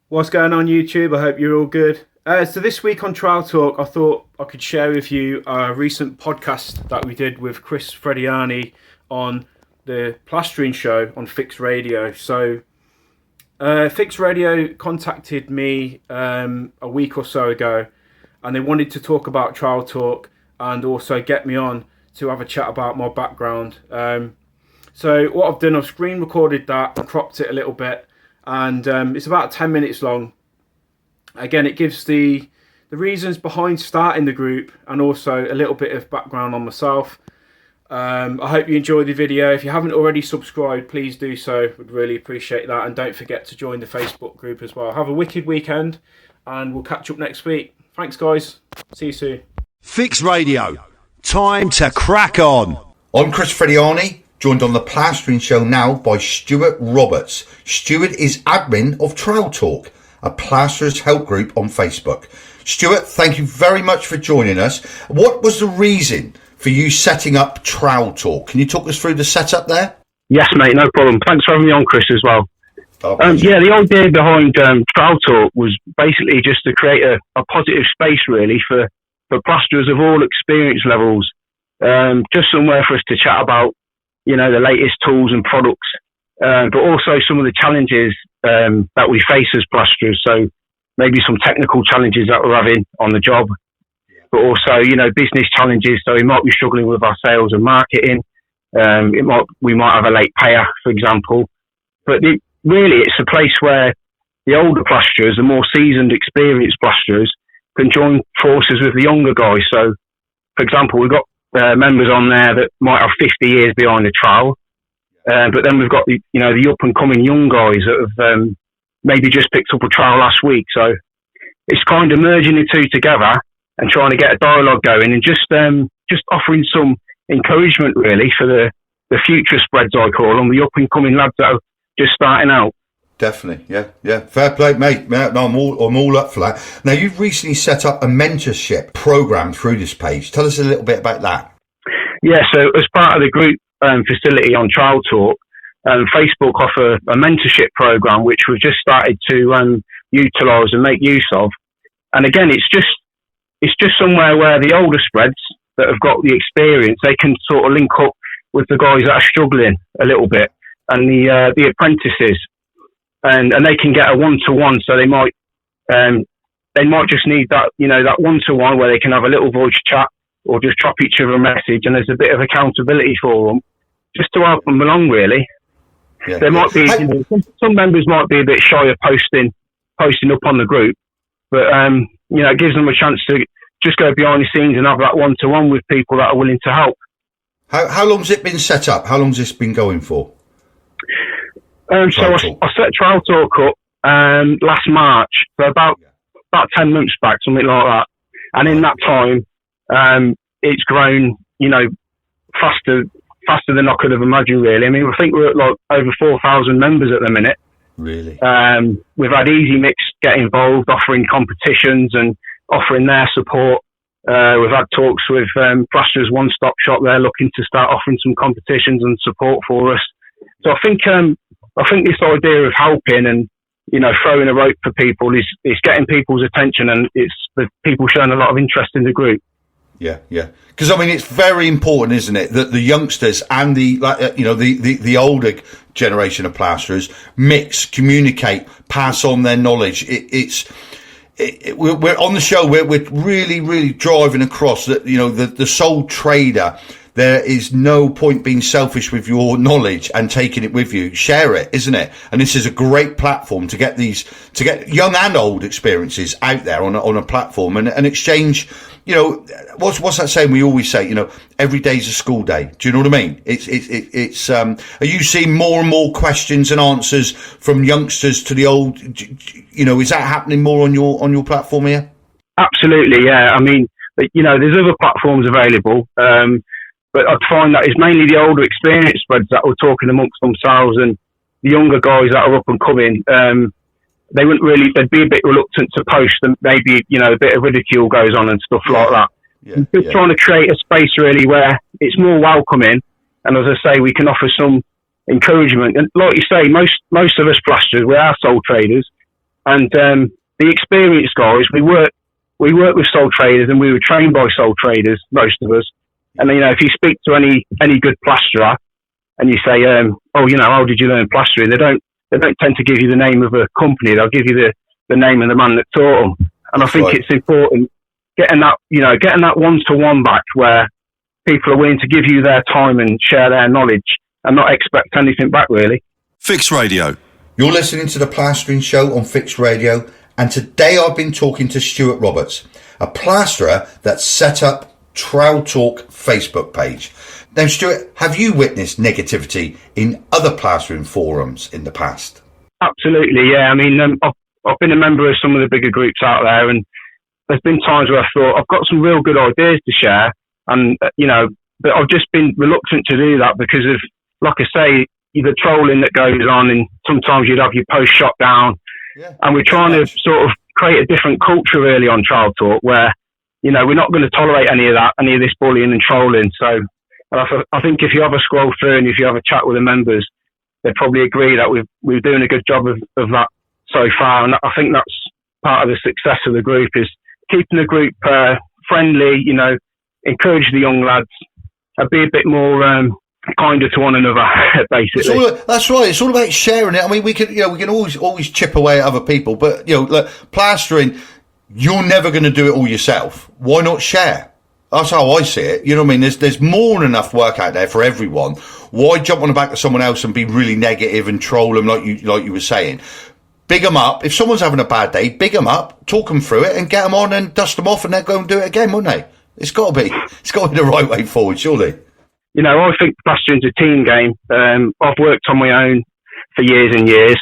What's going on YouTube? I hope you're all good. So this week on Trowel Talk, I thought I could share with you a recent podcast that we did with Chris Frediani on the Plastering show on Fix Radio. So Fix Radio contacted me a week or so ago, and they wanted to talk about Trowel Talk and also get me on to have a chat about my background. So what I've done, I've screen recorded that and cropped it a little bit. And it's about 10 minutes long. Again, it gives the reasons behind starting the group and also a little bit of background on myself. I hope you enjoy the video. If you haven't already subscribed, please do so. Would really appreciate that. And don't forget to join the Facebook group as well. Have a wicked weekend and we'll catch up next week. Thanks, guys. See you soon. Fix Radio. Time to crack on. I'm Chris Frediani, joined on the Plastering show now by Stuart Roberts. Stuart is admin of Trowel Talk, a plasterers help group on Facebook. Stuart, thank you very much for joining us. What was the reason for you setting up Trowel Talk? Can you talk us through the setup there? Yes, mate, no problem. Thanks for having me on, Chris, as well. The idea behind Trowel Talk was basically just to create a positive space, really, for plasterers of all experience levels. Just somewhere for us to chat about, you know, the latest tools and products, but also some of the challenges that we face as plasterers. So maybe some technical challenges that we're having on the job, but also, you know, business challenges. So we might be struggling with our sales and marketing. We might have a late payer, for example. But really, it's a place where the older plasterers, the more seasoned, experienced plasterers, can join forces with the younger guys. So, for example, we've got members on there that might have 50 years behind the trowel, but then we've got the up and coming young guys that have maybe just picked up a trowel last week. So it's kind of merging the two together and trying to get a dialogue going and just offering some encouragement really for the future spreads, I call them, the up and coming lads that are just starting out. Definitely, yeah. Fair play, mate. No, I'm all up for that. Now, you've recently set up a mentorship program through this page. Tell us a little bit about that. Yeah, so as part of the group facility on Trowel Talk, Facebook offer a mentorship program which we've just started to utilise and make use of. And again, it's just somewhere where the older spreads that have got the experience, they can sort of link up with the guys that are struggling a little bit and the apprentices. And they can get a one-to-one, so they might just need that, you know, that one-to-one where they can have a little voice chat or just drop each other a message, and there's a bit of accountability for them, just to help them along, really. Yeah. There might be some members might be a bit shy of posting up on the group, but it gives them a chance to just go behind the scenes and have that one-to-one with people that are willing to help. How long's it been set up? How long's this been going for? I set Trowel Talk up last March, so about 10 months back, something like that. And in that time, it's grown, you know, faster than I could have imagined, really. I mean, I think we're at like over 4,000 members at the minute. Really? We've had Easy Mix get involved, offering competitions and offering their support. We've had talks with Plasterers One Stop Shop. They're looking to start offering some competitions and support for us. So I think this idea of helping and, you know, throwing a rope for people is getting people's attention, and it's the people showing a lot of interest in the group. Yeah. Because I mean, it's very important, isn't it, that the youngsters and the older generation of plasterers mix, communicate, pass on their knowledge. We're on the show. We're really, really driving across that. You know, the sole trader. There is no point being selfish with your knowledge and taking it with you. Share it, isn't it? And this is a great platform to get young and old experiences out there on a platform and exchange. You know, what's that saying we always say? You know, every day's a school day. Do you know what I mean? It's. Are you seeing more and more questions and answers from youngsters to the old? You know, is that happening more on your platform here? Absolutely, yeah. I mean, you know, there's other platforms available. But I'd find that it's mainly the older experienced spreads that were talking amongst themselves, and the younger guys that are up and coming, they'd be a bit reluctant to post, and maybe, you know, a bit of ridicule goes on and stuff like that. Just trying to create a space really where it's more welcoming, and as I say, we can offer some encouragement. And like you say, most of us plasterers, we are sole traders, And the experienced guys, we work with sole traders, and we were trained by sole traders, most of us. And if you speak to any good plasterer, and you say, how did you learn plastering? They don't tend to give you the name of a company. They'll give you the name of the man that taught them. And I think it's important getting that one-to-one back, where people are willing to give you their time and share their knowledge and not expect anything back, really. Fix Radio. You're listening to the Plastering Show on Fix Radio, and today I've been talking to Stuart Roberts, a plasterer that set up Trowel Talk Facebook page. Now, Stuart, have you witnessed negativity in other plastering forums in the past? Absolutely, yeah. I mean, I've been a member of some of the bigger groups out there, and there's been times where I thought I've got some real good ideas to share, and but I've just been reluctant to do that because of, like I say, the trolling that goes on, and sometimes you'd have your post shot down, and we're trying to sort of create a different culture really on Trowel Talk, where we're not going to tolerate any of this bullying and trolling. So I think if you have a scroll through and if you have a chat with the members, they probably agree that we're doing a good job of that so far. And I think that's part of the success of the group, is keeping the group friendly, encourage the young lads, and be a bit more kinder to one another, basically. That's right. It's all about sharing it. I mean, we can always chip away at other people, but look, plastering, you're never going to do it all yourself. Why not share? That's how I see it. You know what I mean? There's more than enough work out there for everyone. Why jump on the back of someone else and be really negative and troll them like you were saying? Big them up. If someone's having a bad day, big them up, talk them through it, and get them on and dust them off, and they'll go and do it again, wouldn't they? It's got to be the right way forward, surely. I think plastering's a team game. I've worked on my own for years and years.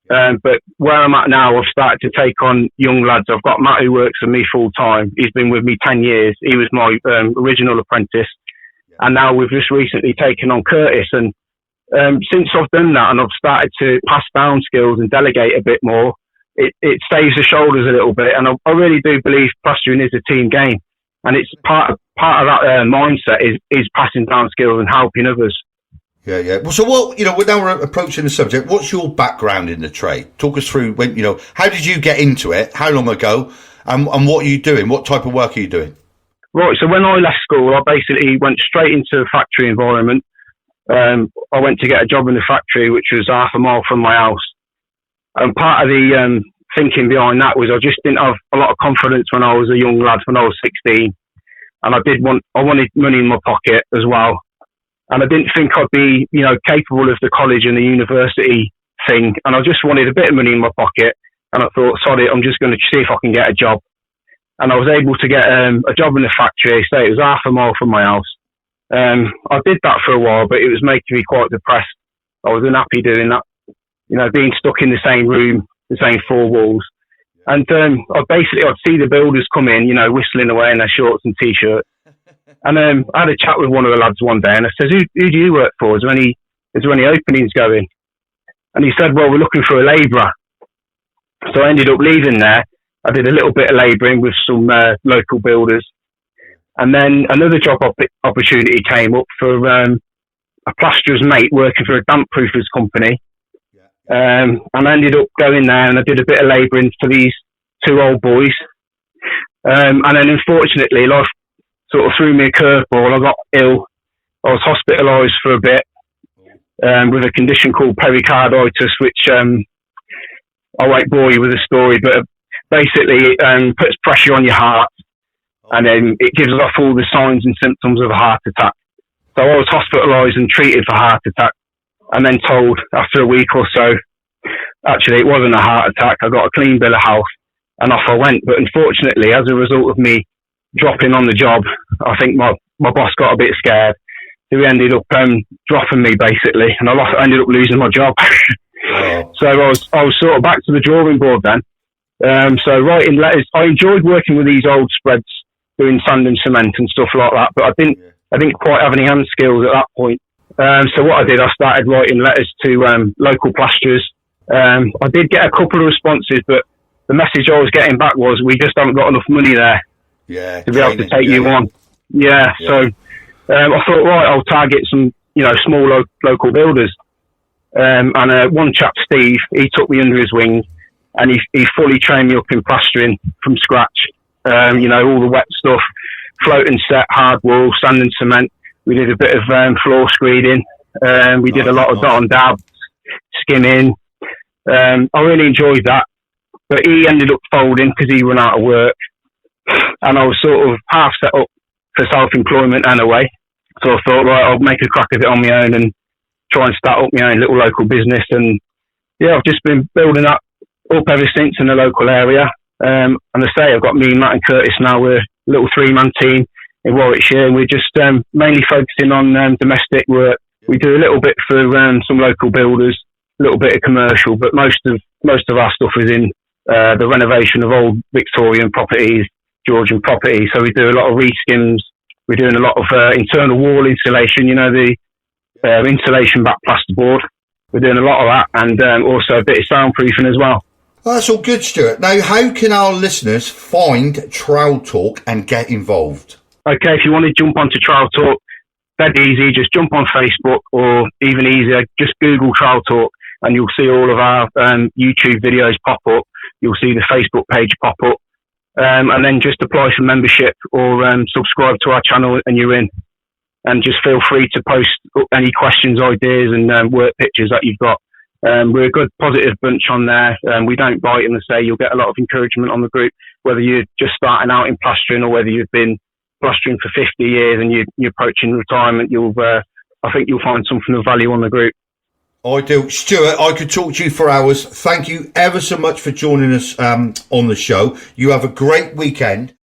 But where I'm at now, I've started to take on young lads. I've got Matt, who works for me full time. He's been with me 10 years. He was my original apprentice. And now we've just recently taken on Curtis. And since I've done that and I've started to pass down skills and delegate a bit more, it saves the shoulders a little bit. And I really do believe plastering is a team game. And it's part of that mindset is passing down skills and helping others. Yeah. Well, so what, now we're approaching the subject. What's your background in the trade? Talk us through how did you get into it? How long ago? And what are you doing? What type of work are you doing? Right. So when I left school, I basically went straight into the factory environment. I went to get a job in the factory, which was half a mile from my house. And part of the thinking behind that was I just didn't have a lot of confidence when I was a young lad, when I was 16. And I wanted money in my pocket as well. And I didn't think I'd be, capable of the college and the university thing. And I just wanted a bit of money in my pocket. And I thought, sorry, I'm just going to see if I can get a job. And I was able to get a job in the factory. So it was half a mile from my house. I did that for a while, but it was making me quite depressed. I was unhappy doing that, being stuck in the same room, the same four walls. And I'd see the builders come in, whistling away in their shorts and T-shirts. And I had a chat with one of the lads one day, and I said, who do you work for? Is there any openings going? And he said, well, we're looking for a labourer. So I ended up leaving there. I did a little bit of labouring with some local builders. And then another job opportunity came up for a plasterer's mate working for a damp proofers company. And I ended up going there, and I did a bit of labouring for these two old boys. And then unfortunately, life sort of threw me a curveball. I got ill. I was hospitalised for a bit with a condition called pericarditis, which I won't bore you with the story, but basically it puts pressure on your heart, and then it gives off all the signs and symptoms of a heart attack. So I was hospitalised and treated for heart attack, and then told after a week or so, actually it wasn't a heart attack. I got a clean bill of health, and off I went. But unfortunately, as a result of me dropping on the job, I think my boss got a bit scared. So he ended up dropping me basically, and I ended up losing my job. So I was sort of back to the drawing board then. So writing letters, I enjoyed working with these old spreads, doing sand and cement and stuff like that, but I didn't quite have any hand skills at that point. So what I did, I started writing letters to local plasterers. I did get a couple of responses, but the message I was getting back was, we just haven't got enough money there to be able to take you on. So I thought, right, I'll target some, small local builders. And one chap, Steve, he took me under his wing, and he fully trained me up in plastering from scratch. You know, all the wet stuff, float and set, hard wall, sand and cement. We did a bit of floor screeding. We did a lot of dot and dab, skimming. I really enjoyed that, but he ended up folding because he ran out of work, and I was sort of half set up for self-employment anyway. So I thought, right, I'll make a crack of it on my own and try and start up my own little local business. And yeah, I've just been building that up ever since in the local area. And I say, I've got me, Matt and Curtis now. We're a little 3-man team in Warwickshire, and we're just mainly focusing on domestic work. We do a little bit for some local builders, a little bit of commercial, but most of our stuff is in the renovation of old Victorian properties, Georgian properties. So we do a lot of reskims. We're doing a lot of internal wall insulation, you know, the insulation back plasterboard. We're doing a lot of that, and also a bit of soundproofing as well. Well, that's all good, Stuart. Now, how can our listeners find Trowel Talk and get involved? Okay, if you want to jump onto Trowel Talk, dead easy. Just jump on Facebook, or even easier, just Google Trowel Talk, and you'll see all of our YouTube videos pop up. You'll see the Facebook page pop up. And then just apply for membership or subscribe to our channel and you're in. And just feel free to post any questions, ideas and work pictures that you've got. We're a good positive bunch on there. We don't bite in the say. You'll get a lot of encouragement on the group, whether you're just starting out in plastering or whether you've been plastering for 50 years and you're approaching retirement. I think you'll find something of value on the group. I do. Stuart, I could talk to you for hours. Thank you ever so much for joining us on the show. You have a great weekend.